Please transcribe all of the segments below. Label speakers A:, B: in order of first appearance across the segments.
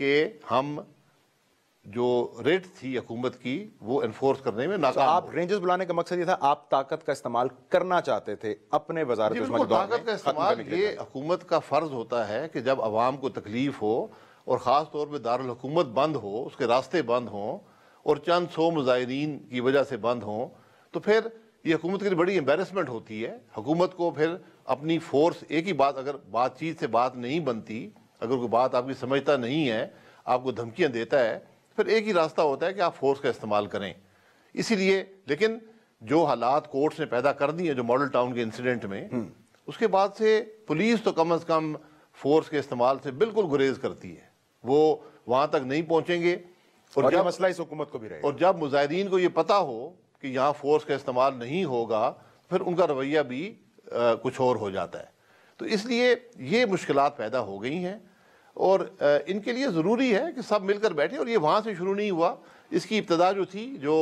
A: کہ ہم جو ریٹ تھی حکومت کی وہ انفورس کرنے میں ناکام
B: آپ رینجرز بلانے کا مقصد یہ تھا آپ طاقت کا استعمال کرنا چاہتے تھے اپنے وزارت عظمیٰ کے دور میں
A: طاقت کا استعمال یہ حکومت کا فرض ہوتا ہے کہ جب عوام کو تکلیف ہو اور خاص طور پہ دارالحکومت بند ہو، اس کے راستے بند ہوں اور چند سو مظاہرین کی وجہ سے بند ہوں، تو پھر یہ حکومت کے لیے بڑی امبیرسمنٹ ہوتی ہے۔ حکومت کو پھر اپنی فورس، ایک ہی بات، اگر بات چیت سے بات نہیں بنتی، اگر کوئی بات آپ کی سمجھتا نہیں ہے، آپ کو دھمکیاں دیتا ہے، پھر ایک ہی راستہ ہوتا ہے کہ آپ فورس کا استعمال کریں۔ اسی لیے لیکن جو حالات کورٹس نے پیدا کر دی ہیں جو ماڈل ٹاؤن کے انسیڈنٹ میں، اس کے بعد سے پولیس تو کم از کم فورس کے استعمال سے بالکل گریز کرتی ہے، وہ وہاں تک نہیں پہنچیں گے۔
B: اور یہ مسئلہ اس حکومت کو بھی رہے گا،
A: اور جب مظاہرین کو یہ پتا ہو کہ یہاں فورس کا استعمال نہیں ہوگا، پھر ان کا رویہ بھی کچھ اور ہو جاتا ہے۔ تو اس لیے یہ مشکلات پیدا ہو گئی ہیں، اور ان کے لیے ضروری ہے کہ سب مل کر بیٹھیں۔ اور یہ وہاں سے شروع نہیں ہوا، اس کی ابتدا جو تھی، جو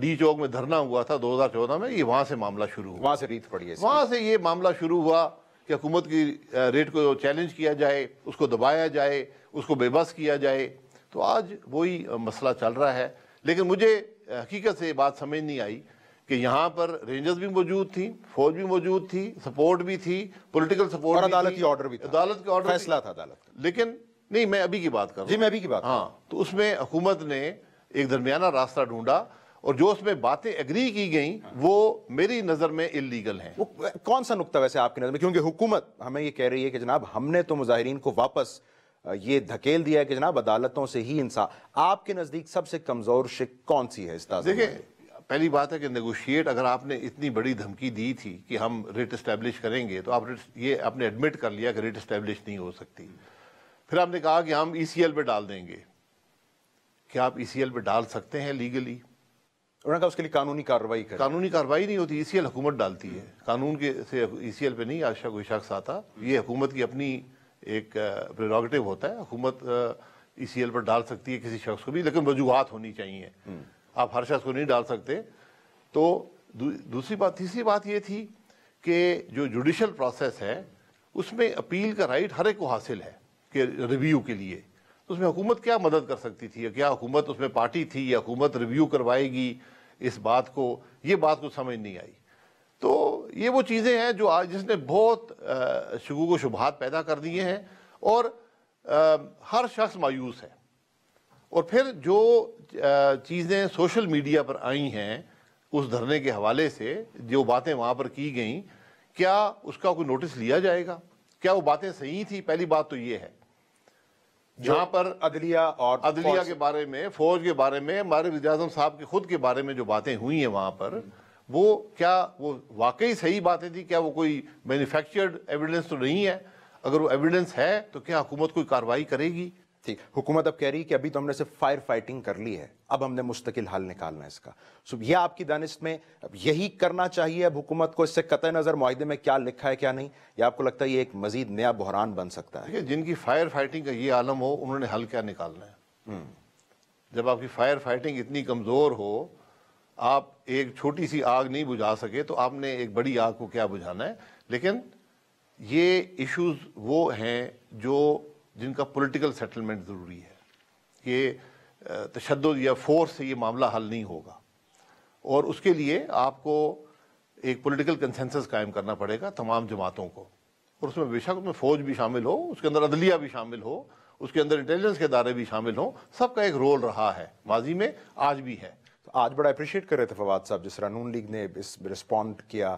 A: ڈی چوک میں دھرنا ہوا تھا 2014 میں، یہ وہاں سے معاملہ شروع ہوا،
B: وہاں سے ریت پڑی ہے،
A: وہاں سے یہ معاملہ شروع ہوا کہ حکومت کی ریٹ کو چیلنج کیا جائے، اس کو دبایا جائے، اس کو بے بس کیا جائے۔ تو آج وہی مسئلہ چل رہا ہے۔ لیکن مجھے حقیقت سے یہ بات سمجھ نہیں آئی کہ یہاں پر رینجرز بھی موجود تھی، فوج بھی موجود تھی، سپورٹ بھی تھی، پولیٹیکل سپورٹ
B: اور
A: بھی
B: عدالت
A: تھی،
B: کی آرڈر بھی تھا،
A: عدالت کے آرڈر،
B: فیصلہ تھا عدالت کا۔
A: لیکن نہیں، میں ابھی کی بات کر رہا ہوں۔
B: جی میں ابھی کی بات،
A: ہاں، تو اس میں حکومت نے ایک درمیانہ راستہ ڈھونڈا، اور جو اس میں باتیں ایگری کی گئیں وہ میری نظر میں اللیگل ہیں۔
B: وہ کون سا نقطہ ویسے آپ کی نظر میں؟ کیونکہ حکومت ہمیں یہ کہہ رہی ہے کہ جناب ہم نے تو مظاہرین کو واپس یہ دھکیل دیا ہے کہ جناب عدالتوں سے ہی انصاف۔ آپ کے نزدیک سب سے کمزور شق کون سی ہے اس تازہ؟
A: دیکھیں، پہلی بات ہے کہ نیگوشیٹ، اگر آپ نے اتنی بڑی دھمکی دی تھی کہ ہم ریٹ اسٹیبلش کریں گے، تو آپ نے ایڈمٹ کر لیا کہ ریٹ اسٹیبلش نہیں ہو سکتی۔ پھر آپ نے کہا کہ ہم ای سی ایل پہ ڈال دیں گے۔ کیا آپ ای سی ایل پہ ڈال سکتے ہیں لیگلی؟
B: انہوں نے کہا اس کے لیے قانونی کارروائی کریں۔
A: قانونی کارروائی نہیں ہوتی، ای سی ایل حکومت ڈالتی ہے، قانون کے سے ای سی ایل پہ نہیں آج کوئی شخص آتا۔ یہ حکومت کی اپنی ایک پریروگیٹو ہوتا ہے، حکومت ای سی ایل پر ڈال سکتی ہے کسی شخص کو بھی، لیکن وجوہات ہونی چاہیے، آپ ہر شخص کو نہیں ڈال سکتے۔ تو دوسری بات، تیسری بات یہ تھی کہ جو جوڈیشل پروسیس ہے اس میں اپیل کا رائٹ ہر ایک کو حاصل ہے کہ ریویو کے لیے، تو اس میں حکومت کیا مدد کر سکتی تھی؟ کیا حکومت اس میں پارٹی تھی یا حکومت ریویو کروائے گی اس بات کو؟ یہ بات کو سمجھ نہیں آئی۔ تو یہ وہ چیزیں ہیں جو آج جس نے بہت شکوک و شبہات پیدا کر دیے ہیں، اور ہر شخص مایوس ہے۔ اور پھر جو چیزیں سوشل میڈیا پر آئی ہیں اس دھرنے کے حوالے سے، جو باتیں وہاں پر کی گئیں، کیا اس کا کوئی نوٹس لیا جائے گا؟ کیا وہ باتیں صحیح تھی؟ پہلی بات تو یہ ہے۔ جہاں پر عدلیہ کے بارے میں، فوج کے بارے میں، ہمارے وزیر اعظم صاحب کے خود کے بارے میں جو باتیں ہوئی ہیں وہاں پر، وہ کیا وہ واقعی صحیح باتیں تھی؟ کیا وہ کوئی مینوفیکچرڈ ایویڈنس تو نہیں ہے؟ اگر وہ ایویڈنس ہے تو کیا حکومت کوئی کارروائی کرے گی؟
B: ٹھیک، حکومت اب کہہ رہی ہے کہ ابھی تو ہم نے صرف فائر فائٹنگ کر لی ہے، اب ہم نے مستقل حل نکالنا ہے اس کا۔ یہ آپ کی دانست میں یہی کرنا چاہیے اب حکومت کو؟ اس سے قطع نظر معاہدے میں کیا لکھا ہے کیا نہیں، یا آپ کو لگتا ہے یہ ایک مزید نیا بحران بن سکتا ہے؟
A: جن کی فائر فائٹنگ کا یہ عالم ہو، انہوں نے حل کیا نکالنا ہے؟ جب آپ کی فائر فائٹنگ اتنی کمزور ہو، آپ ایک چھوٹی سی آگ نہیں بجھا سکے، تو آپ نے ایک بڑی آگ کو کیا بجھانا ہے؟ لیکن یہ ایشوز وہ ہیں جن کا پولیٹیکل سیٹلمنٹ ضروری ہے، کہ تشدد یا فورس سے یہ معاملہ حل نہیں ہوگا، اور اس کے لیے آپ کو ایک پولیٹیکل کنسنسس قائم کرنا پڑے گا تمام جماعتوں کو، اور اس میں بے شک اس میں فوج بھی شامل ہو، اس کے اندر عدلیہ بھی شامل ہو، اس کے اندر انٹیلیجنس کے ادارے بھی شامل ہوں، سب کا ایک رول رہا ہے ماضی میں، آج بھی ہے۔
B: آج بڑا اپریشیٹ کر رہے تھے فواد صاحب جس طرح نون لیگ نے اس رسپونڈ کیا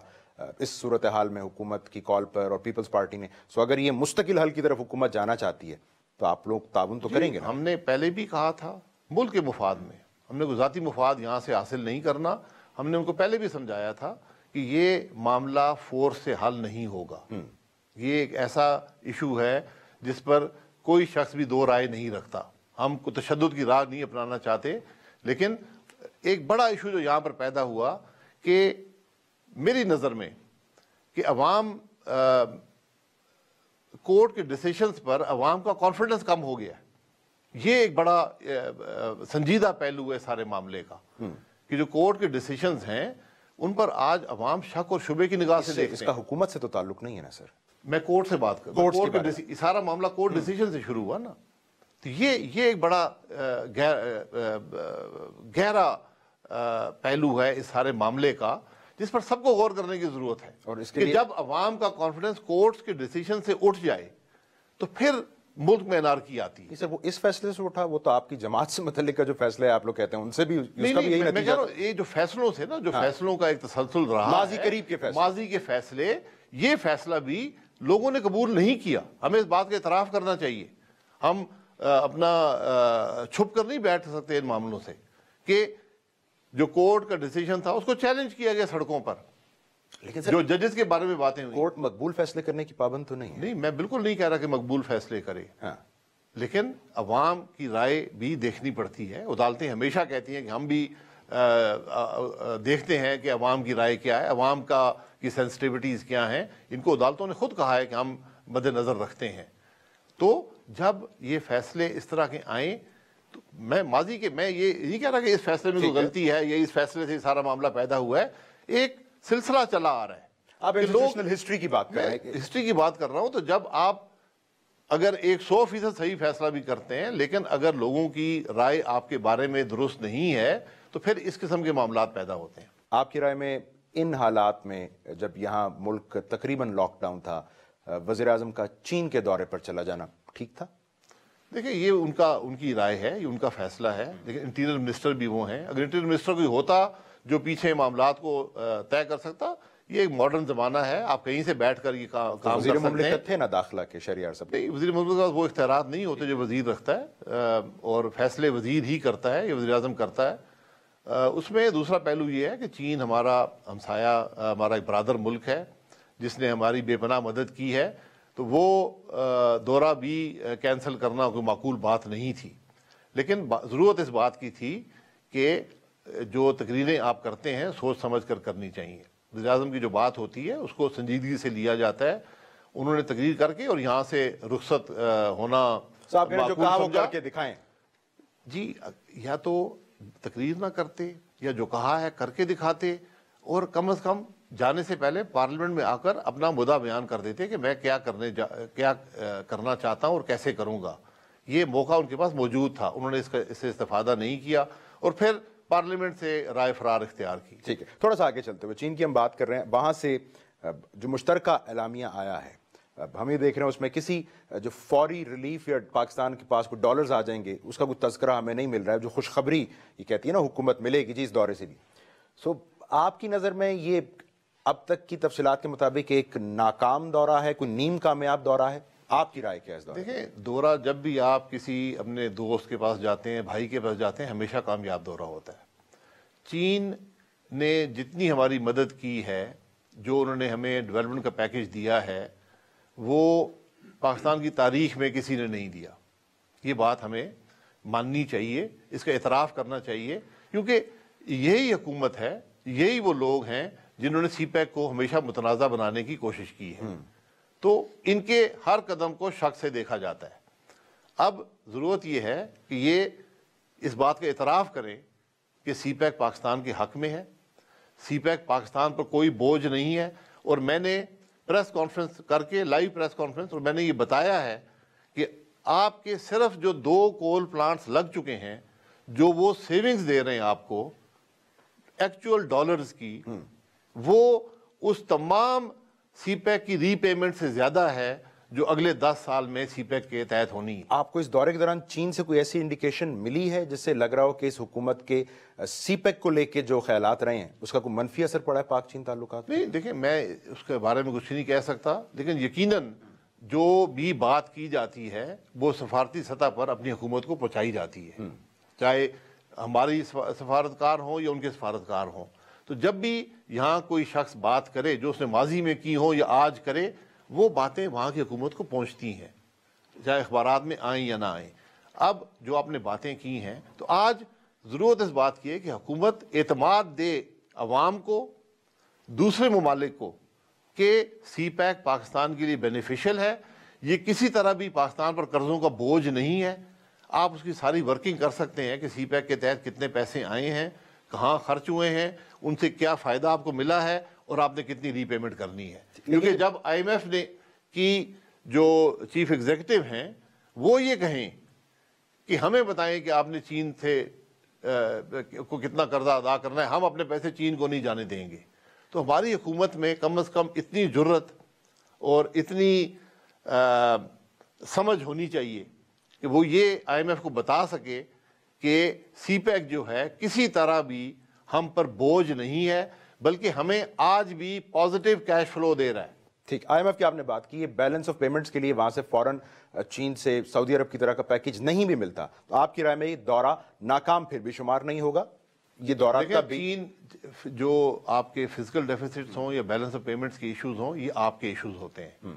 B: اس صورتحال میں حکومت کی کال پر، اور پیپلز پارٹی نے۔ سو اگر یہ مستقل حل کی طرف حکومت جانا چاہتی ہے تو آپ لوگ تعاون تو کریں گے نا؟
A: ہم نے پہلے بھی کہا تھا، ملک کے مفاد میں، ہم نے کوئی ذاتی مفاد یہاں سے حاصل نہیں کرنا۔ ہم نے ان کو پہلے بھی سمجھایا تھا کہ یہ معاملہ فورس سے حل نہیں ہوگا، یہ ایک ایسا ایشو ہے جس پر کوئی شخص بھی دو رائے نہیں رکھتا۔ ہم کو تشدد کی راہ نہیں اپنانا چاہتے، لیکن ایک بڑا ایشو جو یہاں پر پیدا ہوا کہ میری نظر میں کہ عوام کورٹ کے ڈیسیشنز پر عوام کا کانفیڈنس کم ہو گیا ہے۔ یہ ایک بڑا سنجیدہ پہلو ہے سارے معاملے کا، کہ جو کورٹ کے ڈیسیشنز ہیں ان پر آج عوام شک اور شبے کی نگاہ سے دیکھتے ہیں۔
B: اس کا حکومت سے تو تعلق نہیں ہے نا سر؟
A: میں کورٹ سے بات کرتا ہوں، سارا معاملہ کورٹ ڈیسیشن سے شروع ہوا نا۔ تو یہ ایک بڑا گہرا پہلو ہے اس سارے معاملے کا، جس پر سب کو غور کرنے کی ضرورت ہے،
B: اور اس کے
A: کہ
B: لیے
A: جب عوام کا کانفیڈنس کورٹس کے ڈیسیشن سے اٹھ جائے تو پھر ملک میں انارکی آتی ہے۔
B: سر وہ اس فیصلے سے اٹھا، وہ تو آپ کی جماعت سے متعلق کا جو فیصلہ ہے آپ لوگ کہتے ہیں ان سے بھی اس کا بھی یہی
A: میں
B: نتیجہ
A: کہہ رہا ہوں یہ جو فیصلوں سے نا، جو فیصلوں کا ایک تسلسل رہا
B: ماضی
A: ہے،
B: قریب کے فیصلے،
A: ماضی کے فیصلے، یہ فیصلہ بھی لوگوں نے قبول نہیں کیا۔ ہمیں اس بات کا اعتراف کرنا چاہیے۔ ہم اپنا چھپ کر نہیں بیٹھ سکتے ان معاملوں سے، کہ جو کورٹ کا ڈیسیژن تھا اس کو چیلنج کیا گیا سڑکوں پر،
B: لیکن سر
A: جو ججز کے بارے میں باتیں ہوئی۔
B: کورٹ مقبول فیصلے کرنے کی پابند تو نہیں ہے۔
A: نہیں، میں بالکل نہیں کہہ رہا کہ مقبول فیصلے کرے،
B: ہاں
A: لیکن عوام کی رائے بھی دیکھنی پڑتی ہے۔ عدالتیں ہمیشہ کہتی ہیں کہ ہم بھی دیکھتے ہیں کہ عوام کی رائے کیا ہے، عوام کی سینسٹیوٹیز کیا ہیں، ان کو عدالتوں نے خود کہا ہے کہ ہم مد نظر رکھتے ہیں۔ تو جب یہ فیصلے اس طرح کے آئیں تو میں یہ نہیں کہہ رہا کہ اس فیصلے میں کوئی غلطی ہے یا اس فیصلے سے سارا معاملہ پیدا ہوا ہے، ایک سلسلہ چلا آ رہا ہے۔
B: آپ انٹرنیشنل ہسٹری کی بات کر رہے ہیں۔
A: ہسٹری کی بات کر رہا ہوں، تو جب آپ اگر 100% صحیح فیصلہ بھی کرتے ہیں، لیکن اگر لوگوں کی رائے آپ کے بارے میں درست نہیں ہے تو پھر اس قسم کے معاملات پیدا ہوتے ہیں۔
B: آپ کی رائے میں ان حالات میں جب یہاں ملک تقریباً لاک ڈاؤن تھا، وزیر اعظم کا چین کے دورے پر چلا جانا ٹھیک تھا؟
A: دیکھیں یہ ان کی رائے ہے، یہ ان کا فیصلہ ہے، لیکن انٹیریئر منسٹر بھی وہ ہیں۔ اگر انٹیریئر منسٹر کوئی ہوتا جو پیچھے معاملات کو طے کر سکتا، یہ ایک ماڈرن زمانہ ہے، آپ کہیں سے بیٹھ کر یہ کام کر
B: وزیر
A: سکتے ہیں۔
B: مملکت تھے نا داخلہ کے شہریار صاحب؟
A: نہیں، وزیر مملکت کے پاس وہ اختیارات نہیں ہوتے جو وزیر رکھتا ہے، اور فیصلے وزیر ہی کرتا ہے، یہ وزیر اعظم کرتا ہے۔ اس میں دوسرا پہلو یہ ہے کہ چین ہمارا ہمسایہ، ہمارا ایک برادر ملک ہے جس نے ہماری بے پناہ مدد کی ہے، تو وہ دورہ بھی کینسل کرنا کوئی معقول بات نہیں تھی۔ لیکن ضرورت اس بات کی تھی کہ جو تقریریں آپ کرتے ہیں سوچ سمجھ کر کرنی چاہیے۔ وزیر اعظم کی جو بات ہوتی ہے اس کو سنجیدگی سے لیا جاتا ہے۔ انہوں نے تقریر کر کے اور یہاں سے رخصت ہونا
B: صاحب نے جو کہا وہ
A: سمجھا۔
B: کر کے دکھائیں۔
A: جی، یا تو تقریر نہ کرتے یا جو کہا ہے کر کے دکھاتے، اور کم از کم جانے سے پہلے پارلیمنٹ میں آ کر اپنا مدعا بیان کر دیتے کہ میں کیا کرنا چاہتا ہوں اور کیسے کروں گا۔ یہ موقع ان کے پاس موجود تھا، انہوں نے اس سے استفادہ نہیں کیا اور پھر پارلیمنٹ سے رائے فرار اختیار کی۔
B: ٹھیک ہے، تھوڑا سا آگے چلتے ہوئے چین کی ہم بات کر رہے ہیں۔ وہاں سے جو مشترکہ اعلامیہ آیا ہے، اب ہم یہ دیکھ رہے ہیں اس میں کسی جو فوری ریلیف یا پاکستان کے پاس کوئی ڈالرز آ جائیں گے اس کا کوئی تذکرہ ہمیں نہیں مل رہا ہے۔ جو خوشخبری یہ کہتی ہے نا حکومت ملے گی جی اس دورے سے بھی، سو آپ کی نظر میں یہ اب تک کی تفصیلات کے مطابق ایک ناکام دورہ ہے، کوئی نیم کامیاب دورہ ہے؟ آپ کی رائے کیا ہے اس دورے؟
A: دیکھیں، دورہ جب بھی آپ کسی اپنے دوست کے پاس جاتے ہیں، بھائی کے پاس جاتے ہیں، ہمیشہ کامیاب دورہ ہوتا ہے۔ چین نے جتنی ہماری مدد کی ہے، جو انہوں نے ہمیں ڈیولپمنٹ کا پیکیج دیا ہے، وہ پاکستان کی تاریخ میں کسی نے نہیں دیا۔ یہ بات ہمیں ماننی چاہیے، اس کا اعتراف کرنا چاہیے، کیونکہ یہی حکومت ہے، یہی وہ لوگ ہیں جنہوں نے سی پیک کو ہمیشہ متنازع بنانے کی کوشش کی ہے۔ تو ان کے ہر قدم کو شک سے دیکھا جاتا ہے۔ اب ضرورت یہ ہے کہ یہ اس بات کا اعتراف کریں کہ سی پیک پاکستان کے حق میں ہے، سی پیک پاکستان پر کوئی بوجھ نہیں ہے۔ اور میں نے پریس کانفرنس کر کے، لائیو پریس کانفرنس، اور میں نے یہ بتایا ہے کہ آپ کے صرف جو 2 کول پلانٹس لگ چکے ہیں، جو وہ سیونگز دے رہے ہیں آپ کو ایکچوئل ڈالرز کی، وہ اس تمام سی پیک کی ری پیمنٹ سے زیادہ ہے جو اگلے 10 سال میں سی پیک کے تحت ہونی ہے۔
B: آپ کو اس دورے کے دوران چین سے کوئی ایسی انڈیکیشن ملی ہے جس سے لگ رہا ہو کہ اس حکومت کے سی پیک کو لے کے جو خیالات رہے ہیں اس کا کوئی منفی اثر پڑا ہے پاک چین تعلقات؟
A: نہیں، دیکھیں میں اس کے بارے میں کچھ نہیں کہہ سکتا، لیکن یقیناً جو بھی بات کی جاتی ہے وہ سفارتی سطح پر اپنی حکومت کو پہنچائی جاتی ہے، چاہے ہماری سفارتکار ہوں یا ان کے سفارتکار ہوں۔ تو جب بھی یہاں کوئی شخص بات کرے جو اس نے ماضی میں کی ہو یا آج کرے، وہ باتیں وہاں کی حکومت کو پہنچتی ہیں، چاہے اخبارات میں آئیں یا نہ آئیں۔ اب جو آپ نے باتیں کی ہیں، تو آج ضرورت اس بات کی ہے کہ حکومت اعتماد دے عوام کو، دوسرے ممالک کو، کہ سی پیک پاکستان کے لیے بینیفیشل ہے، یہ کسی طرح بھی پاکستان پر قرضوں کا بوجھ نہیں ہے۔ آپ اس کی ساری ورکنگ کر سکتے ہیں کہ سی پیک کے تحت کتنے پیسے آئے ہیں، کہاں خرچ ہوئے ہیں، ان سے کیا فائدہ آپ کو ملا ہے، اور آپ نے کتنی ری پیمنٹ کرنی ہے۔ کیونکہ جب آئی ایم ایف نے کی جو چیف ایگزیکٹو ہیں وہ یہ کہیں کہ ہمیں بتائیں کہ آپ نے چین سے کو کتنا قرضہ ادا کرنا ہے، ہم اپنے پیسے چین کو نہیں جانے دیں گے. تو ہماری حکومت میں کم از کم اتنی جرت اور اتنی سمجھ ہونی چاہیے کہ وہ یہ آئی ایم ایف کو بتا سکے کہ سی پیک جو ہے کسی طرح بھی ہم پر بوجھ نہیں ہے، بلکہ ہمیں آج بھی پازیٹیو کیش فلو دے رہا ہے.
B: ٹھیک، آئی ایم ایف کی آپ نے بات کی، یہ بیلنس آف پیمنٹس کے لیے وہاں سے فوراً چین سے سعودی عرب کی طرح کا پیکیج نہیں بھی ملتا، تو آپ کی رائے میں یہ دورہ ناکام پھر بھی شمار نہیں ہوگا؟ یہ دورہ
A: دیکھیں چین جو آپ کے فزیکل ڈیفیسٹس ہوں یا بیلنس آف پیمنٹس کے ایشوز ہوں، یہ آپ کے ایشوز ہوتے ہیں.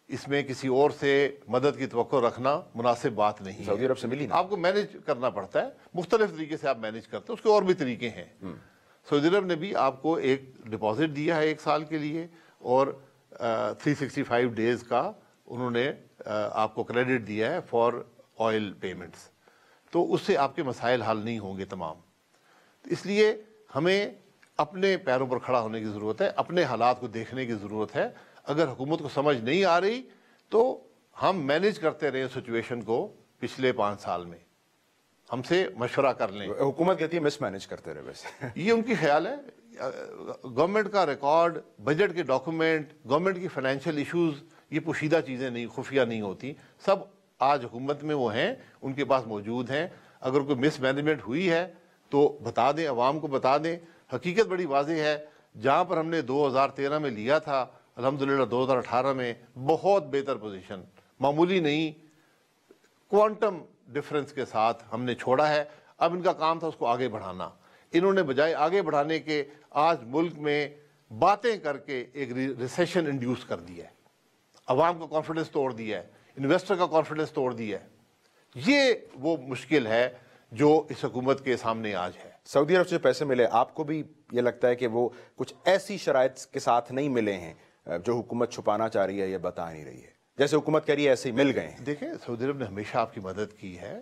A: اس میں کسی اور سے مدد کی توقع رکھنا مناسب بات نہیں ہے.
B: سعودی عرب سے ملی نا،
A: آپ کو مینج کرنا پڑتا ہے، مختلف طریقے سے آپ مینج کرتے ہیں، اس کے اور بھی طریقے ہیں. سعودی عرب نے بھی آپ کو ایک ڈپازٹ دیا ہے 1 سال کے لیے، اور 365 ڈیز کا انہوں نے آپ کو کریڈٹ دیا ہے فار آئل پیمنٹس. تو اس سے آپ کے مسائل حل نہیں ہوں گے تمام. اس لیے ہمیں اپنے پیروں پر کھڑا ہونے کی ضرورت ہے، اپنے حالات کو دیکھنے کی ضرورت ہے. اگر حکومت کو سمجھ نہیں آ رہی تو ہم مینیج کرتے رہے سچویشن کو پچھلے 5 سال میں، ہم سے مشورہ کر لیں.
B: حکومت کہتی ہے مس مینج کرتے رہے. ویسے
A: یہ ان کی خیال ہے. گورنمنٹ کا ریکارڈ، بجٹ کے ڈاکومنٹ، گورنمنٹ کی فائنینشیل ایشوز، یہ پوشیدہ چیزیں نہیں، خفیہ نہیں ہوتی. سب آج حکومت میں وہ ہیں، ان کے پاس موجود ہیں. اگر کوئی مس مینجمنٹ ہوئی ہے تو بتا دیں، عوام کو بتا دیں. حقیقت بڑی واضح ہے، جہاں پر ہم نے 2013 میں لیا تھا، الحمدللہ 2018 میں بہت بہتر پوزیشن، معمولی نہیں، کوانٹم ڈفرنس کے ساتھ ہم نے چھوڑا ہے. اب ان کا کام تھا اس کو آگے بڑھانا. انہوں نے بجائے آگے بڑھانے کے آج ملک میں باتیں کر کے ایک ریسیشن انڈیوس کر دیا ہے، عوام کا کانفیڈنس توڑ دیا ہے، انویسٹر کا کانفیڈنس توڑ دیا ہے. یہ وہ مشکل ہے جو اس حکومت کے سامنے آج ہے.
B: سعودی عرب سے پیسے ملے، آپ کو بھی یہ لگتا ہے کہ وہ کچھ ایسی شرائط کے ساتھ نہیں ملے ہیں جو حکومت چھپانا چاہ رہی ہے یا بتا نہیں رہی ہے؟ جیسے حکومت کہہ رہی ہے ایسے ہی مل گئے ہیں.
A: دیکھیں سعودی عرب نے ہمیشہ آپ کی مدد کی ہے،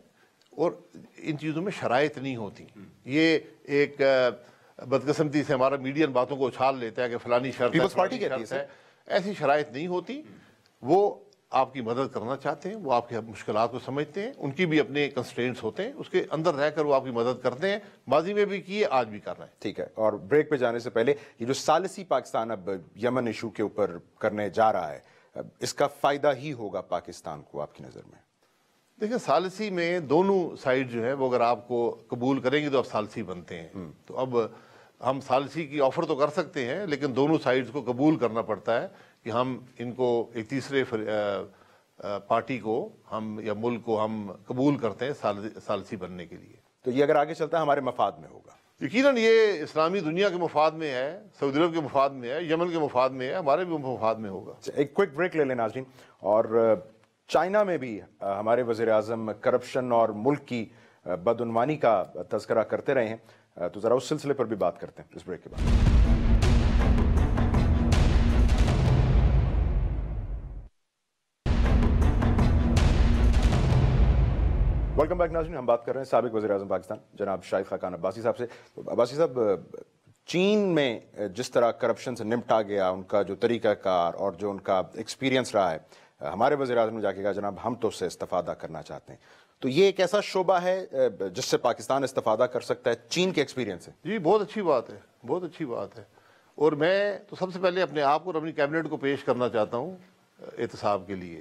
A: اور ان چیزوں میں شرائط نہیں ہوتی. یہ ایک بدقسمتی سے ہمارا میڈین باتوں کو اچھال لیتا ہے کہ فلانی شرط ہے،
B: پیپلز پارٹی کہتی ہے.
A: ایسی شرائط نہیں ہوتی. وہ آپ کی مدد کرنا چاہتے ہیں، وہ آپ کی مشکلات کو سمجھتے ہیں، ان کی بھی اپنے کنسٹرینٹس ہوتے ہیں، اس کے اندر رہ کر وہ آپ کی مدد کرتے ہیں. ماضی میں بھی کیے، آج بھی کر رہے ہیں.
B: ٹھیک ہے، اور بریک پہ جانے سے پہلے یہ جو ثالثی پاکستان اب یمن ایشو کے اوپر کرنے جا رہا ہے، اس کا فائدہ ہی ہوگا پاکستان کو آپ کی نظر میں؟
A: دیکھیں ثالثی میں دونوں سائڈ جو ہے وہ اگر آپ کو قبول کریں گے تو آپ ثالثی بنتے ہیں. تو اب ہم ثالثی کی آفر تو کر سکتے ہیں، لیکن دونوں سائڈز کو قبول کرنا پڑتا ہے کہ ہم ان کو ایک تیسرے پارٹی کو ہم یا ملک کو ہم قبول کرتے ہیں ثالثی بننے کے لیے.
B: تو یہ اگر آگے چلتا ہے ہمارے مفاد میں ہوگا؟
A: یقیناً یہ اسلامی دنیا کے مفاد میں ہے، سعودی عرب کے مفاد میں ہے، یمن کے مفاد میں ہے، ہمارے بھی مفاد میں ہوگا.
B: ایک کوئک بریک لے لیں ناظرین. اور چائنا میں بھی ہمارے وزیر اعظم کرپشن اور ملک کی بدعنوانی کا تذکرہ کرتے رہے ہیں، تو ذرا اس سلسلے پر بھی بات کرتے ہیں اس بریک کے بعد. ویلکم بیک ناظرین. ہم بات کر رہے ہیں سابق وزیر اعظم پاکستان جناب شاہد خاقان عباسی صاحب سے. عباسی صاحب، چین میں جس طرح کرپشن سے نمٹا گیا، ان کا جو طریقہ کار اور جو ان کا ایکسپیرینس رہا ہے، ہمارے وزیر اعظم نے جا کے کہا جناب ہم تو اس سے استفادہ کرنا چاہتے ہیں. تو یہ ایک ایسا شعبہ ہے جس سے پاکستان استفادہ کر سکتا ہے چین کے ایکسپیرینس سے؟
A: جی بہت اچھی بات ہے، بہت اچھی بات ہے. اور میں تو سب سے پہلے اپنے آپ کو اور اپنی کیبنٹ کو پیش کرنا چاہتا ہوں احتساب کے لیے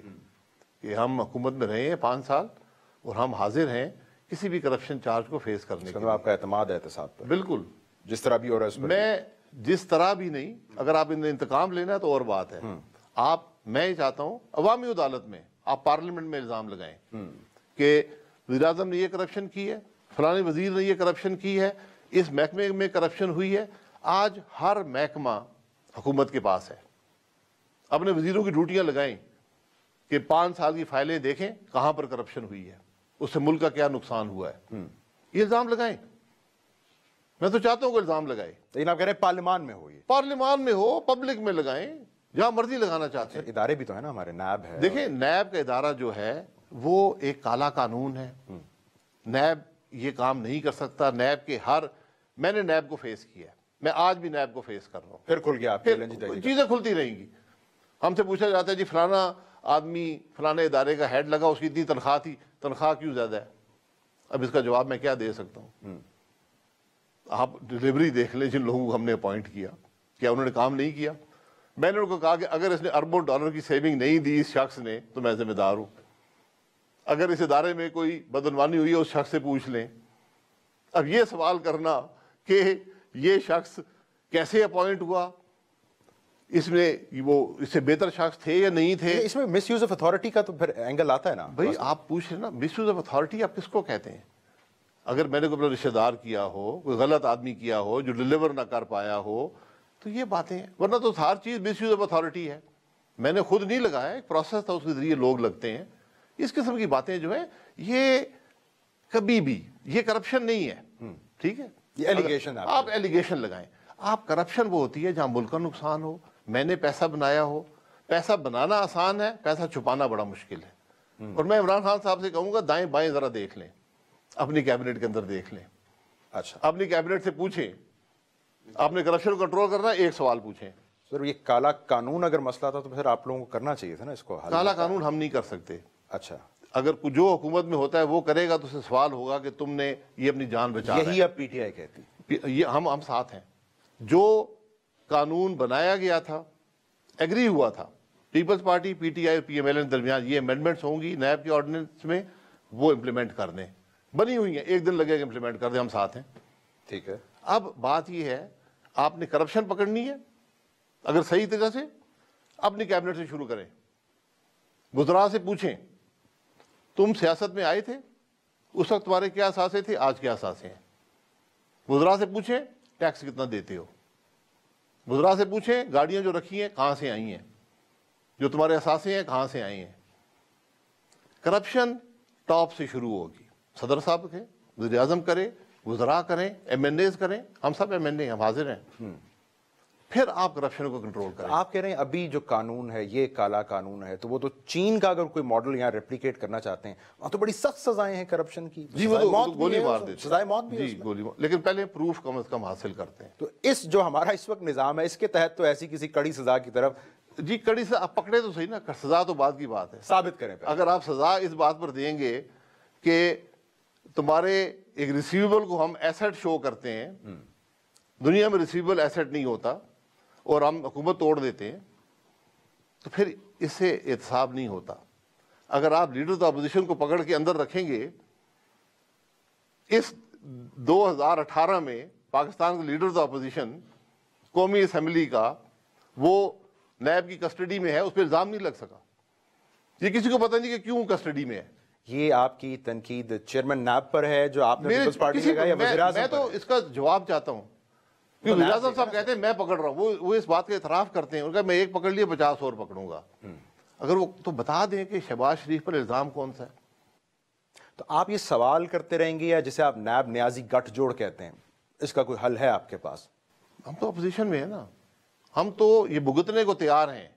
A: کہ ہم حکومت میں رہے ہیں 5 سال، اور ہم حاضر ہیں کسی بھی کرپشن چارج کو فیس کرنے کے لیے.
B: آپ کا اعتماد ہے احتساب پر؟
A: بالکل،
B: جس طرح بھی ہو رہا ہے اس پر.
A: میں جس طرح بھی نہیں، اگر آپ ان انتقام لینا ہے تو اور بات ہے. میں یہ چاہتا ہوں عوامی عدالت میں آپ پارلیمنٹ میں الزام لگائیں کہ وزیر اعظم نے یہ کرپشن کی ہے، فلانے وزیر نے یہ کرپشن کی ہے، اس محکمے میں کرپشن ہوئی ہے. آج ہر محکمہ حکومت کے پاس ہے. اپنے وزیروں کی ڈیوٹیاں لگائیں کہ 5 سال کی فائلیں دیکھیں کہاں پر کرپشن ہوئی ہے، اس سے ملک کا کیا نقصان ہوا ہے. یہ الزام لگائیں. میں تو چاہتا ہوں کہ الزام لگائیں.
B: لیکن آپ کہہ رہے ہیں پارلیمان میں ہو، یہ
A: پارلیمان میں ہو، پبلک میں لگائیں، جہاں مرضی لگانا چاہتے ہیں.
B: ادارے بھی تو ہیں نا ہمارے، نیب ہے.
A: دیکھیں نیب کا ادارہ جو ہے وہ ایک کالا قانون ہے. نیب یہ کام نہیں کر سکتا. نیب کے میں نے نیب کو فیس کیا ہے، میں آج بھی نیب کو فیس کر رہا ہوں.
B: پھر کھل گیا آپ
A: چیزیں کھلتی رہیں گی. ہم سے پوچھا جاتا ہے جی فلانا آدمی فلانے ادارے کا ہیڈ لگا، اس کی اتنی تنخواہ تھی، تنخواہ کیوں زیادہ ہے؟ اب اس کا جواب میں کیا دے سکتا ہوں؟ آپ ڈلیوری دیکھ لیں جن لوگوں کو ہم نے اپوائنٹ کیا، کیا انہوں نے کام نہیں کیا؟ میں نے ان کو کہا کہ اگر اس نے اربوں ڈالر کی سیونگ نہیں دی اس شخص نے تو میں ذمہ دار ہوں. اگر اس ادارے میں کوئی بدعنوانی ہوئی ہے اس شخص سے پوچھ لیں. اب یہ سوال کرنا کہ یہ شخص کیسے اپوائنٹ ہوا، اس میں وہ اس سے بہتر شخص تھے یا نہیں تھے،
B: اس میں مس یوز آف اتھارٹی کا تو پھر اینگل آتا ہے نا
A: بھائی. آپ پوچھ رہے نا مس یوز آف اتھارٹی آپ کس کو کہتے ہیں؟ اگر میں نے کوئی اپنا رشتہ دار کیا ہو، کوئی غلط آدمی کیا ہو جو ڈلیور نہ کر پایا ہو تو یہ باتیں ہیں، ورنہ تو ہر چیز مس یوز آف اتھارٹی ہے. میں نے خود نہیں لگایا، ایک پروسیس تھا، اس کے ذریعے لوگ لگتے ہیں. اس قسم کی باتیں جو ہیں یہ کبھی بھی یہ کرپشن نہیں ہے. ٹھیک ہے،
B: یہ ایلیگیشن
A: آپ ایلیگیشن لگائیں. آپ کرپشن وہ ہوتی ہے جہاں ملک کا نقصان ہو، میں نے پیسہ بنایا ہو. پیسہ بنانا آسان ہے، پیسہ چھپانا بڑا مشکل ہے. اور میں عمران خان صاحب سے کہوں گا دائیں بائیں ذرا دیکھ لیں، اپنی کیبنٹ کے اندر دیکھ لیں.
B: اچھا،
A: اپنی کیبنٹ سے پوچھیں آپ نے کرپشن کو کنٹرول کرنا ہے، ایک سوال پوچھیں.
B: سر یہ کالا قانون اگر مسئلہ تھا تو پھر آپ لوگوں کو کرنا چاہیے تھا نا اس کو حل.
A: کالا قانون ہم نہیں کر سکتے.
B: اچھا،
A: اگر جو حکومت میں ہوتا ہے وہ کرے گا تو اس سے سوال ہوگا کہ تم نے یہ اپنی جان بچا
B: یہی اب پی ٹی آئی کہتی.
A: یہ ہم ساتھ ہیں. جو قانون بنایا گیا تھا، ایگری ہوا تھا Peoples Party, P T I اور پی ایم ایل کے درمیان، یہ امینڈمنٹس ہوں گی نیب کی آرڈیننس میں، وہ امپلیمنٹ کر دیں. بنی ہوئی ہیں، ایک دن لگے گا امپلیمنٹ کر دیں، ہم ساتھ ہیں.
B: ٹھیک ہے.
A: اب بات یہ ہے آپ نے کرپشن پکڑنی ہے، اگر صحیح طرح سے اپنی کیبنٹ سے شروع کریں. وزراء سے پوچھیں تم سیاست میں آئے تھے اس وقت تمہارے کیا اثاثے تھے، آج کیا اثاثے ہیں. وزراء سے پوچھیں ٹیکس کتنا دیتے ہو. وزراء سے پوچھیں گاڑیاں جو رکھی ہیں کہاں سے آئی ہیں، جو تمہارے اثاثے ہیں کہاں سے آئی ہیں. کرپشن ٹاپ سے شروع ہوگی. صدر صاحب کے، وزیر اعظم کرے، وزراء کریں، ایم این ایز کریں، ہم سب ایم این اے ہم حاضر ہیں. پھر آپ کرپشن کو کنٹرول کریں.
B: آپ کہہ رہے ہیں ابھی جو قانون ہے یہ کالا قانون ہے، تو وہ تو چین کا اگر کوئی ماڈل یہاں ریپلیکیٹ کرنا چاہتے ہیں وہاں تو بڑی سخت سزائیں ہیں کرپشن کی.
A: جی وہ تو گولی مار دیتے،
B: سزائے موت بھی ہے
A: جی گولی مار، لیکن پہلے پروف کم از کم حاصل کرتے ہیں.
B: تو اس جو ہمارا اس وقت نظام ہے اس کے تحت تو ایسی کسی کڑی سزا کی طرف
A: جی کڑی سے آپ پکڑے تو صحیح نا، سزا تو بعد کی بات ہے.
B: ثابت کریں.
A: اگر آپ سزا اس بات پر دیں گے کہ تمہارے ایک ریسیویبل کو ہم ایسٹ شو کرتے ہیں، دنیا میں ریسیویبل ایسٹ نہیں ہوتا، اور ہم حکومت توڑ دیتے ہیں، تو پھر اس سے احتساب نہیں ہوتا. اگر آپ لیڈر آف اپوزیشن کو پکڑ کے اندر رکھیں گے، اس 2018 میں پاکستان کے لیڈر آف اپوزیشن قومی اسمبلی کا وہ نیب کی کسٹڈی میں ہے، اس پہ الزام نہیں لگ سکا. یہ کسی کو پتہ نہیں کہ کیوں کسٹڈی میں ہے.
B: یہ آپ کی تنقید چیئرمین نیب پر ہے جو آپ نے پیپلز پارٹی سے کہا یا وزیر اعظم؟
A: میں تو اس کا جواب چاہتا ہوں. وزیر اعظم صاحب کہتے ہیں میں پکڑ رہا ہوں، وہ اس بات کا اعتراف کرتے ہیں. ان کا میں ایک پکڑ لیا 50 اور پکڑوں گا. اگر وہ تو بتا دیں کہ شہباز شریف پر الزام کون سا ہے.
B: تو آپ یہ سوال کرتے رہیں گے یا جسے آپ نیب نیازی گٹھ جوڑ کہتے ہیں، اس کا کوئی حل ہے آپ کے پاس؟
A: ہم تو اپوزیشن میں ہیں نا، ہم تو یہ بھگتنے کو تیار ہیں،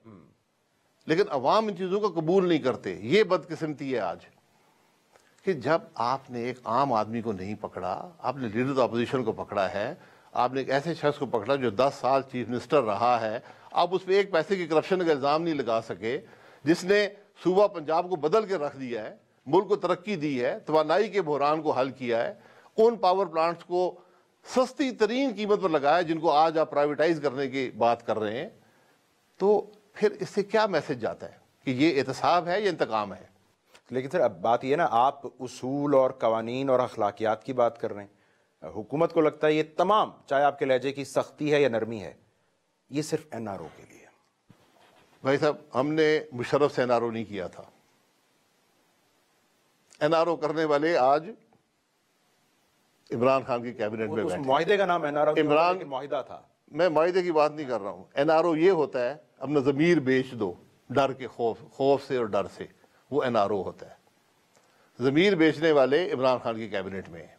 A: لیکن عوام ان چیزوں کو قبول نہیں کرتے. یہ بدقسمتی ہے آج کہ جب آپ نے ایک عام آدمی کو نہیں پکڑا، آپ نے لیڈر آف اپوزیشن کو پکڑا ہے، آپ نے ایک ایسے شخص کو پکڑا جو 10 سال چیف منسٹر رہا ہے، آپ اس پہ ایک پیسے کی کرپشن کا الزام نہیں لگا سکے، جس نے صوبہ پنجاب کو بدل کے رکھ دیا ہے، ملک کو ترقی دی ہے، توانائی کے بحران کو حل کیا ہے، ان پاور پلانٹس کو سستی ترین قیمت پر لگایا جن کو آج آپ پرائیویٹائز کرنے کی بات کر رہے ہیں. تو پھر اس سے کیا میسج جاتا ہے کہ یہ احتساب ہے یا انتقام ہے؟
B: لیکن سر اب بات یہ نا، آپ اصول اور قوانین اور اخلاقیات کی بات کر رہے ہیں، حکومت کو لگتا ہے یہ تمام، چاہے آپ کے لہجے کی سختی ہے یا نرمی ہے، یہ صرف این آر او کے لیے.
A: بھائی صاحب ہم نے مشرف سے این آر او نہیں کیا تھا. این آر او کرنے والے آج عمران خان کی کیبنٹ میں بیٹھے.
B: معاہدے کا نام این آر او
A: عمران
B: معاہدہ تھا.
A: میں معاہدے کی بات نہیں کر رہا ہوں. این آر او یہ ہوتا ہے اپنا ضمیر بیچ دو، ڈر کے خوف سے اور ڈر سے، وہ این آر او ہوتا ہے. ضمیر بیچنے والے عمران خان کی کیبنٹ میں ہیں،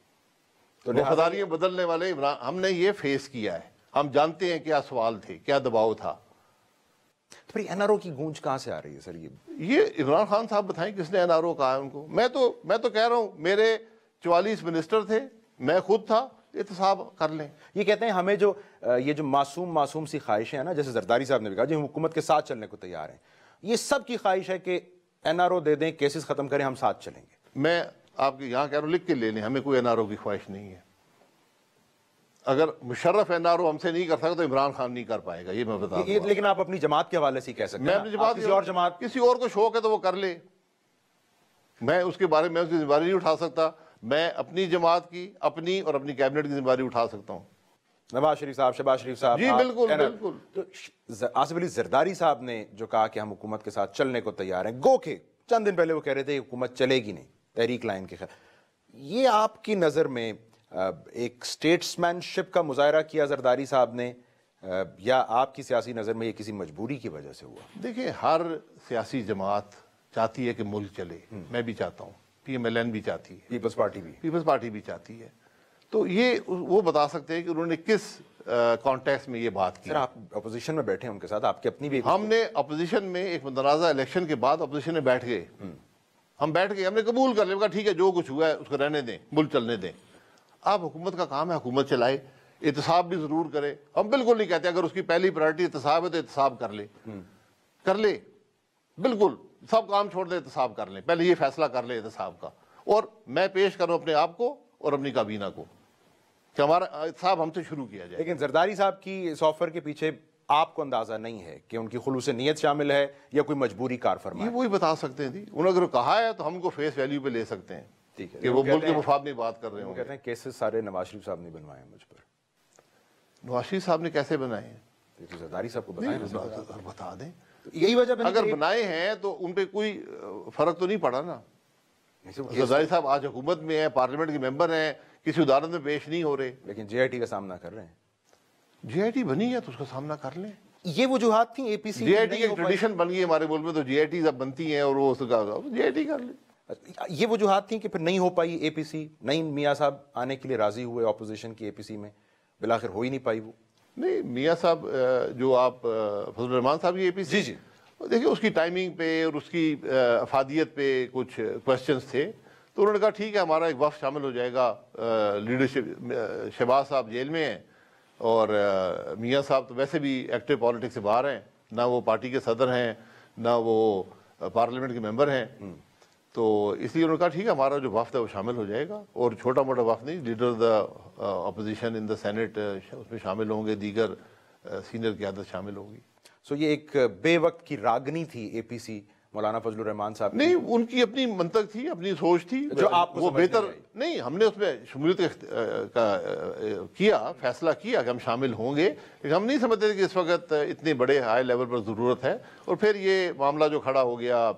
A: وفاداریاں بدلنے والے عمران. ہم نے یہ فیس کیا ہے، ہم جانتے ہیں کیا سوال تھے، کیا دباؤ تھا.
B: تو پھر این آر او کی گونج کہاں سے آ رہی ہے سر؟
A: یہ عمران خان صاحب بتائیں کس نے این آر او کہا ہے ان کو. میں تو کہہ رہا ہوں میرے 44 منسٹر تھے، میں خود تھا، احتساب کر لیں.
B: یہ کہتے ہیں ہمیں جو یہ جو معصوم سی خواہشیں ہیں نا، جیسے زرداری صاحب نے بھی کہا جی ہم حکومت کے ساتھ چلنے کو تیار ہیں، یہ سب کی خواہش ہے کہ این آر او دے دیں، کیسز ختم کریں، ہم ساتھ چلیں گے.
A: میں آپ کے یہاں کہہ رہا ہوں لکھ کے لے لیں, ہمیں کوئی این آر او کی خواہش نہیں ہے. اگر مشرف این آر او ہم سے نہیں کر سکتا تو عمران خان نہیں کر پائے گا, یہ میں بتا دوں.
B: لیکن آپ اپنی جماعت کے حوالے سے کہہ سکتے ہیں.
A: میں اپنی جماعت, کسی اور کو شوق ہے تو وہ کر لے, میں اس کے بارے میں اس کی ذمہ داری نہیں اٹھا سکتا. میں اپنی جماعت کی, اپنی اور اپنی کیبنٹ کی ذمہ داری اٹھا سکتا ہوں.
B: نواز شریف صاحب, شہباز شریف صاحب,
A: جی بالکل بالکل.
B: تو آصف علی زرداری صاحب نے جو کہا کہ ہم حکومت کے ساتھ چلنے کو تیار ہیں, گو کہ چند دن پہلے وہ کہہ رہے تھے حکومت چلے گی نہیں تحریک لائن کے خلاف, یہ آپ کی نظر میں ایک سٹیٹس مین شپ کا مظاہرہ کیا زرداری صاحب نے, یا آپ کی سیاسی نظر میں یہ کسی مجبوری کی وجہ سے ہوا؟
A: دیکھیں, ہر سیاسی جماعت چاہتی ہے کہ ملک چلے, میں بھی چاہتا ہوں, پی ایم ایل این بھی چاہتی ہے,
B: پیپلز پارٹی بھی
A: چاہتی ہے. تو یہ وہ بتا سکتے ہیں کہ انہوں نے کس کانٹیکس میں یہ بات کی.
B: سر آپ اپوزیشن میں بیٹھے ان کے ساتھ, آپ کی اپنی بھی,
A: ہم نے اپوزیشن میں ایک متنازع الیکشن کے بعد اپوزیشن میں بیٹھ گئے, ہم بیٹھ گئے, ہم نے قبول کر لیا, ٹھیک ہے جو کچھ ہوا ہے اس کو رہنے دیں, ملک چلنے دیں. اب حکومت کا کام ہے حکومت چلائے, احتساب بھی ضرور کرے. ہم بالکل نہیں کہتے اگر اس کی پہلی پرائرٹی احتساب ہے تو احتساب کر لے, بالکل سب کام چھوڑ دے, احتساب کر لیں, پہلے یہ فیصلہ کر لے احتساب کا. اور میں پیش کروں اپنے آپ کو اور اپنی کابینہ کو کہ ہمارا احتساب ہم سے شروع کیا جائے.
B: لیکن زرداری صاحب کی اس آفر کے پیچھے آپ کو اندازہ نہیں ہے کہ ان کی خلوص نیت شامل ہے یا کوئی مجبوری کار فرما؟
A: یہ وہی بتا سکتے ہیں جی, انہوں نے اگر کہا ہے تو ہم کو فیس ویلیو پہ لے سکتے ہیں
B: ٹھیک ہے
A: کہ وہ ملک کے مفاد میں بات کر رہے ہوں.
B: کہتے ہیں کیسز سارے نواز شریف صاحب نے بنوائے ہیں مجھ پر.
A: نواز شریف صاحب نے کیسے بنائے ہیں؟
B: زرداری صاحب کو
A: بتا دیں.
B: یہی وجہ
A: اگر بنائے ہیں تو ان پہ کوئی فرق تو نہیں پڑا نا. زرداری صاحب آج حکومت میں ہیں, پارلیمنٹ کے ممبر ہیں, کسی عدالت میں پیش نہیں ہو رہے,
B: لیکن جے آئی ٹی کا سامنا کر رہے ہیں.
A: جے آئی ٹی بنی ہے تو اس کا سامنا کر لیں.
B: یہ وجوہات تھیں اے پی سی,
A: جے آئی ٹی کی ٹریڈیشن بن گئی ہمارے ملک میں, تو جے آئی ٹی اب بنتی ہیں اور وہ اس کا جے آئی ٹی کر لیں.
B: یہ وجوہات تھیں کہ پھر نہیں ہو پائی اے پی سی, نہیں میاں صاحب آنے کے لیے راضی ہوئے اپوزیشن کی اے پی سی میں, بالآخر ہو ہی نہیں پائی وہ.
A: نہیں, میاں صاحب جو آپ فضل الرحمان صاحب کی اے پی سی,
B: جی
A: دیکھیں اس کی ٹائمنگ پہ اور اس کی افادیت پہ کچھ کوشچنس تھے, تو انہوں نے کہا ٹھیک ہے ہمارا ایک وفد شامل ہو جائے گا. لیڈرشپ, شہباز صاحب جیل میں ہیں اور میاں صاحب تو ویسے بھی ایکٹیو پالیٹکس سے باہر ہیں, نہ وہ پارٹی کے صدر ہیں نہ وہ پارلیمنٹ کے ممبر ہیں, تو اس لیے انہوں نے کہا ٹھیک ہے ہمارا جو وفد ہے وہ شامل ہو جائے گا. اور چھوٹا موٹا وفد نہیں, لیڈر دا اپوزیشن ان دا سینٹ اس میں شامل ہوں گے, دیگر سینئر قیادت شامل ہوگی.
B: سو یہ ایک بے وقت کی راگنی تھی اے پی سی مولانا فضل الرحمان صاحب.
A: نہیں, ان کی اپنی منطق تھی, اپنی سوچ تھی,
B: جو آپ
A: وہ بہتر نہیں. ہم نے اس میں شمولیت کیا, فیصلہ کیا کہ ہم شامل ہوں گے, لیکن ہم نہیں سمجھتے کہ اس وقت اتنے بڑے ہائی لیول پر ضرورت ہے. اور پھر یہ معاملہ جو کھڑا ہو گیا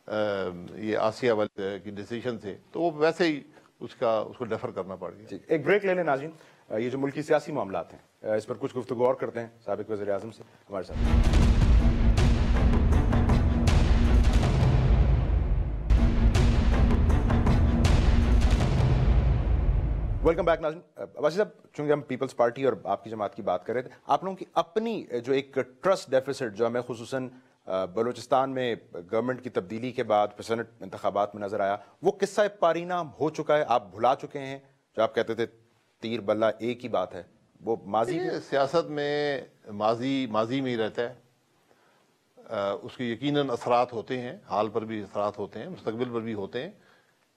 A: یہ آسیہ والے کی ڈیسیشن سے, تو وہ ویسے ہی اس کو ڈیفر کرنا پڑ گیا.
B: ایک بریک لے لیں ناظرین. یہ جو ملکی سیاسی معاملات ہیں اس پر کچھ گفتگو اور کرتے ہیں سابق وزیر اعظم سے ہمارے ساتھ. ویلکم بیک ناظرین. واسف صاحب, چونکہ ہم پیپلز پارٹی اور آپ کی جماعت کی بات کر رہے تھے, آپ لوگوں کی اپنی جو ایک ٹرسٹ ڈیفیسٹ جو ہمیں خصوصاً بلوچستان میں گورنمنٹ کی تبدیلی کے بعد سینٹ انتخابات میں نظر آیا, وہ قصہ پارینہ ہو چکا ہے, آپ بھلا چکے ہیں. جو آپ کہتے تھے تیر بلہ ایک ہی بات ہے, وہ ماضی
A: سیاست میں ماضی میں ہی رہتا ہے. اس کے یقیناً اثرات ہوتے ہیں, حال پر بھی اثرات ہوتے ہیں, مستقبل پر بھی ہوتے ہیں,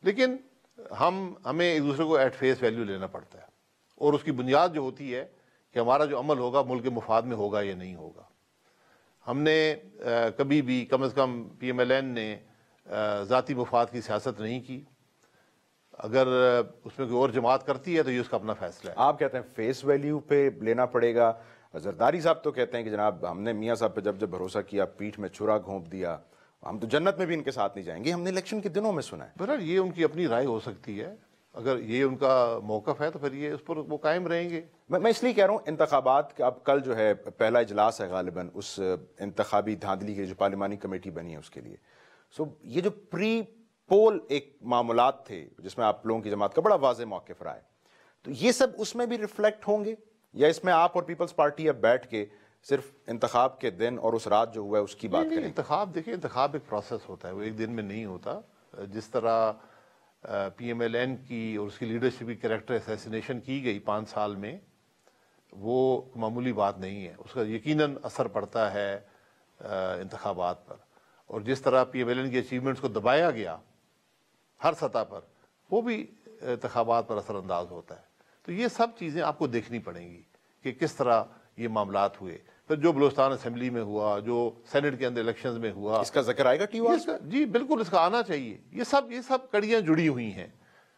A: لیکن ہمیں ایک دوسرے کو ایٹ فیس ویلیو لینا پڑتا ہے. اور اس کی بنیاد جو ہوتی ہے کہ ہمارا جو عمل ہوگا ملک کے مفاد میں ہوگا یا نہیں ہوگا. ہم نے کبھی بھی کم از کم پی ایم ایل این نے ذاتی مفاد کی سیاست نہیں کی. اگر اس میں کوئی اور جماعت کرتی ہے تو یہ اس کا اپنا فیصلہ ہے.
B: آپ کہتے ہیں فیس ویلیو پہ لینا پڑے گا, زرداری صاحب تو کہتے ہیں کہ جناب ہم نے میاں صاحب پہ جب بھروسہ کیا پیٹھ میں چھرا گھونپ دیا, ہم تو جنت میں بھی ان کے ساتھ نہیں جائیں گے. ہم نے الیکشن کے دنوں میں سنا ہے.
A: بہرحال یہ ان کی اپنی رائے ہو سکتی ہے, اگر یہ ان کا موقف ہے تو پھر یہ اس پر وہ قائم رہیں گے.
B: میں اس لیے کہہ رہا ہوں انتخابات اب کل جو ہے پہلا اجلاس ہے غالباً اس انتخابی دھاندلی کی جو پارلیمانی کمیٹی بنی ہے اس کے لیے. سو یہ جو پری پول ایک معاملات تھے جس میں آپ لوگوں کی جماعت کا بڑا واضح موقف رہا ہے, تو یہ سب اس میں بھی ریفلیکٹ ہوں گے, یا اس میں آپ اور پیپلز پارٹی اب بیٹھ کے صرف انتخاب کے دن اور اس رات جو ہوا ہے اس کی بات کریں؟
A: انتخاب دیکھیں, انتخاب ایک پروسیس ہوتا ہے, وہ ایک دن میں نہیں ہوتا. جس طرح پی ایم ایل این کی اور اس کی لیڈرشپ کی کریکٹر اسیسینیشن کی گئی 5 سال میں, وہ معمولی بات نہیں ہے. اس کا یقیناً اثر پڑتا ہے انتخابات پر. اور جس طرح پی ایم ایل این کی اچیومنٹس کو دبایا گیا ہر سطح پر, وہ بھی انتخابات پر اثر انداز ہوتا ہے. تو یہ سب چیزیں آپ کو دیکھنی پڑیں گی کہ کس طرح یہ معاملات ہوئے. پھر جو بلوچستان اسمبلی میں ہوا, جو سینٹ کے اندر الیکشنز میں ہوا,
B: اس کا ذکر آئے گا ٹی وی؟
A: جی بالکل, اس کا آنا چاہیے. یہ سب کڑیاں جڑی ہوئی ہیں,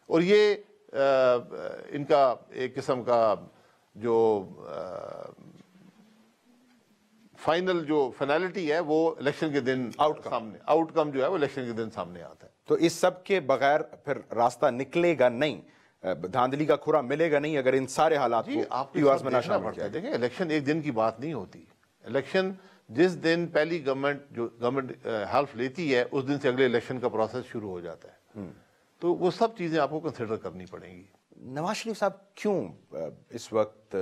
A: اور یہ ان کا ایک قسم کا جو فائنل جو فائنلٹی ہے وہ الیکشن کے دن آؤٹ کم جو ہے وہ الیکشن کے دن سامنے آتا ہے.
B: تو اس سب کے بغیر پھر راستہ نکلے گا نہیں, دھاندلی کا کھرا ملے گا نہیں اگر ان سارے حالات کو
A: آپ
B: ٹی آرز میں نہ شامل
A: پڑتا ہے. دیکھیں, الیکشن ایک دن کی بات نہیں ہوتی. الیکشن جس دن پہلی گورنمنٹ حلف لیتی ہے اس دن سے اگلے الیکشن کا پروسیس شروع ہو جاتا ہے. تو وہ سب چیزیں آپ کو کنسیڈر کرنی پڑیں گی.
B: نواز شریف صاحب کیوں اس وقت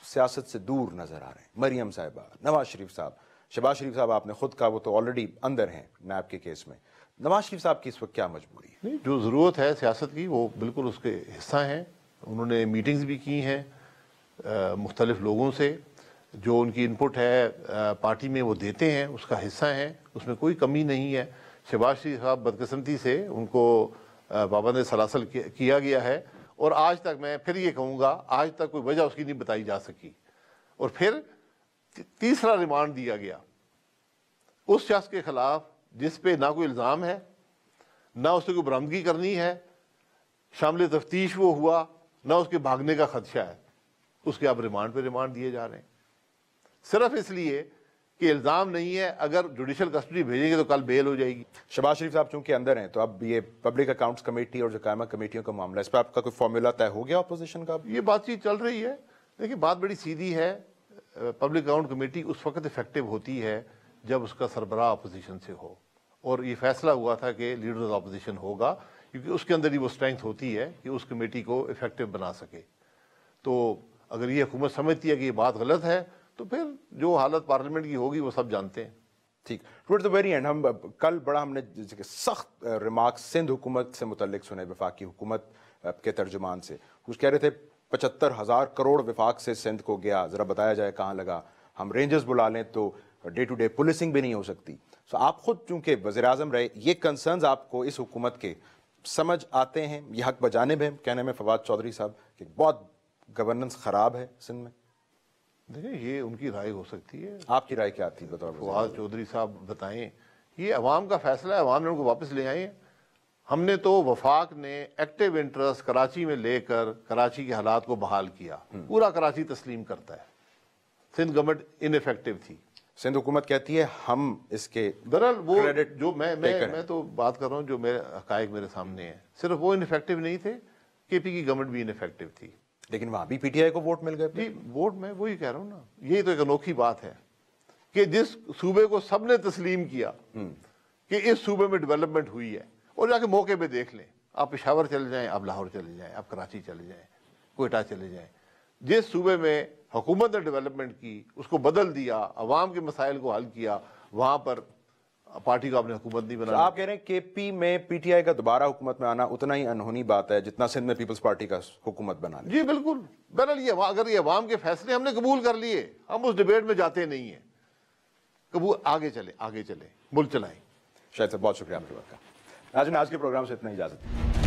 B: سیاست سے دور نظر آ رہے ہیں؟ مریم صاحبہ, نواز شریف صاحب, شہباز شریف صاحب آپ نے خود کہا وہ تو آلریڈی اندر ہیں نیب کے کیس میں. نواز شریف صاحب کی اس وقت کیا مجبوری ہے؟
A: نہیں, جو ضرورت ہے سیاست کی وہ بالکل اس کے حصہ ہیں. انہوں نے میٹنگز بھی کی ہیں مختلف لوگوں سے, جو ان کی انپٹ ہے پارٹی میں وہ دیتے ہیں, اس کا حصہ ہیں, اس میں کوئی کمی نہیں ہے. شہباز شریف صاحب بدقسمتی سے ان کو پابند سلاسل کیا گیا ہے, اور آج تک میں پھر یہ کہوں گا آج تک کوئی وجہ اس کی نہیں بتائی جا سکی. اور پھر تیسرا ریمانڈ دیا گیا اس شخص کے خلاف جس پہ نہ کوئی الزام ہے, نہ اس سے کوئی برآمدگی کرنی ہے, شامل تفتیش وہ ہوا, نہ اس کے بھاگنے کا خدشہ ہے. اس کے اب ریمانڈ پہ ریمانڈ دیے جا رہے ہیں صرف اس لیے کہ الزام نہیں ہے. اگر جوڈیشل کسٹڈی بھیجیں گے تو کل بیل ہو جائے گی.
B: شہباز شریف صاحب چونکہ اندر ہیں تو اب یہ پبلک اکاؤنٹس کمیٹی اور جو قائمہ کمیٹیوں کا معاملہ, اس پہ آپ کا کوئی فارمولا طے ہو گیا اپوزیشن کا؟
A: یہ بات چیت چل رہی ہے. دیکھیے, بات بڑی سیدھی ہے. پبلک اکاؤنٹ کمیٹی اس وقت افیکٹو ہوتی ہے جب اس کا سربراہ اپوزیشن سے ہو, اور یہ فیصلہ ہوا تھا کہ لیڈر آف اپوزیشن ہوگا, کیونکہ اس کے اندر ہی وہ اسٹرینتھ ہوتی ہے کہ اس کمیٹی کو افیکٹو بنا سکے. تو اگر یہ حکومت سمجھتی ہے کہ یہ بات غلط ہے تو پھر جو حالت پارلیمنٹ کی ہوگی وہ سب جانتے ہیں.
B: ٹھیک. ٹوڈ دا ویری اینڈ, ہم کل بڑا ہم نے سخت ریمارکس سندھ حکومت سے متعلق سنے, وفاقی حکومت کے ترجمان سے. کچھ کہہ رہے تھے 75,000 کروڑ وفاق سے سندھ کو گیا, ذرا بتایا جائے کہاں لگا. ہم رینجرز بلا لیں تو ڈے ٹو ڈے پولیسنگ بھی نہیں ہو سکتی. سو آپ خود چونکہ وزیر اعظم رہے, یہ کنسرنز آپ کو اس حکومت کے سمجھ آتے ہیں؟ یہ حق بجانب ہے کہنے میں فواد چودھری صاحب کہ بہت گورننس خراب ہے سندھ میں؟
A: دیکھیں, یہ ان کی رائے ہو سکتی ہے.
B: آپ کی رائے کیا تھی بطور
A: فواد چودھری صاحب بتائیں. یہ عوام کا فیصلہ ہے, عوام نے ان کو واپس لے آئے ہیں. ہم نے تو وفاق نے ایکٹیو انٹرسٹ کراچی میں لے کر کراچی کے حالات کو بحال کیا. پورا کراچی تسلیم کرتا ہے. سندھ گورنمنٹ ان ایفیکٹو تھی.
B: سندھ حکومت کہتی ہے ہم اس کے
A: درحال وہ جو میں تو بات کر رہا ہوں, جو میرے حقائق میرے سامنے ہیں, صرف وہ ان ایفیکٹو نہیں تھے, کے پی کی گورنمنٹ بھی ان ایفیکٹو تھی.
B: لیکن وہاں بھی پی ٹی آئی کو ووٹ مل گئے.
A: جی, ووٹ میں وہی کہہ رہا ہوں نا, یہی تو ایک انوکھی بات ہے کہ جس صوبے کو سب نے تسلیم کیا کہ اس صوبے میں ڈیولپمنٹ ہوئی ہے, اور جا کے موقع پہ دیکھ لیں, آپ پشاور چلے جائیں, آپ لاہور چلے جائیں, آپ کراچی چلے جائیں, کوئٹہ چلے جائیں, جس صوبے میں حکومت نے ڈیولپمنٹ کی, اس کو بدل دیا, عوام کے مسائل کو حل کیا, وہاں پر پارٹی کو اپنے حکومت نہیں بنا.
B: آپ کہہ رہے ہیں کے پی میں پی ٹی آئی کا دوبارہ حکومت میں آنا اتنا ہی انہونی بات ہے جتنا سندھ میں پیپلز پارٹی کا حکومت بنانا؟
A: جی بالکل. بہرحال یہ اگر یہ عوام کے فیصلے ہم نے قبول کر لیے, ہم اس ڈیبیٹ میں جاتے نہیں ہیں. قبول, آگے چلے, ملک چلائیں.
B: شاید صاحب بہت شکریہ آپ کے وقت کا. ناظرین, آج کے پروگرام سے اتنا اجازت.